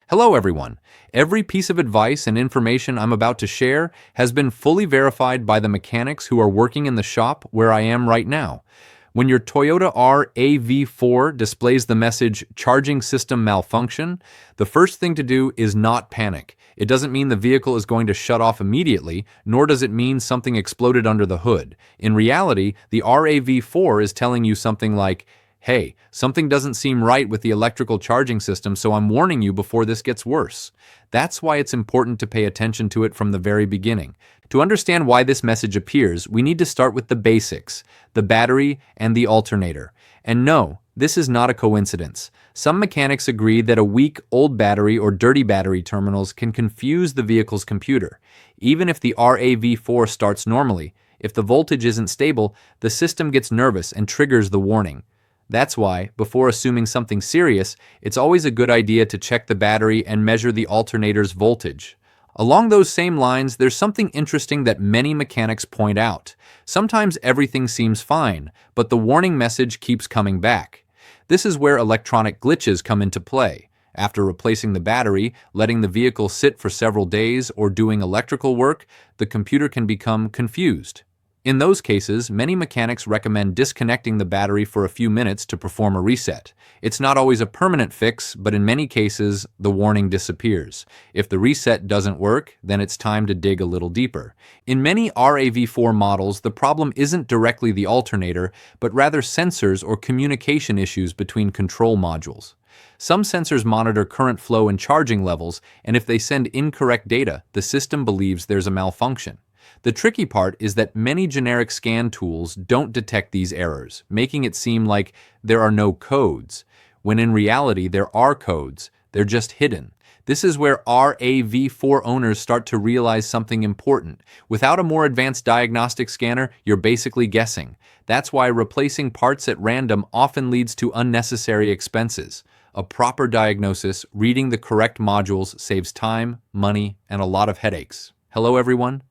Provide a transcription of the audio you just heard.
Hello everyone. Every piece of advice and information I'm about to share has been fully verified by the mechanics who are working in the shop where I am right now. When your Toyota RAV4 displays the message "Charging System Malfunction," the first thing to do is not panic. It doesn't mean the vehicle is going to shut off immediately, nor does it mean something exploded under the hood. In reality, the RAV4 is telling you something like, "Hey, something doesn't seem right with the electrical charging system, so I'm warning you before this gets worse." That's why it's important to pay attention to it from the very beginning. To understand why this message appears, we need to start with the basics, the battery and the alternator. And no, this is not a coincidence. Some mechanics agree that a weak, old battery or dirty battery terminals can confuse the vehicle's computer. Even if the RAV4 starts normally, if the voltage isn't stable, the system gets nervous and triggers the warning. That's why, before assuming something serious, it's always a good idea to check the battery and measure the alternator's voltage. Along those same lines, there's something interesting that many mechanics point out. Sometimes everything seems fine, but the warning message keeps coming back. This is where electronic glitches come into play. After replacing the battery, letting the vehicle sit for several days, or doing electrical work, the computer can become confused. In those cases, many mechanics recommend disconnecting the battery for a few minutes to perform a reset. It's not always a permanent fix, but in many cases, the warning disappears. If the reset doesn't work, then it's time to dig a little deeper. In many RAV4 models, the problem isn't directly the alternator, but rather sensors or communication issues between control modules. Some sensors monitor current flow and charging levels, and if they send incorrect data, the system believes there's a malfunction. The tricky part is that many generic scan tools don't detect these errors, making it seem like there are no codes, when in reality there are codes, they're just hidden. This is where RAV4 owners start to realize something important. Without a more advanced diagnostic scanner, you're basically guessing. That's why replacing parts at random often leads to unnecessary expenses. A proper diagnosis, reading the correct modules saves time, money, and a lot of headaches. Hello everyone.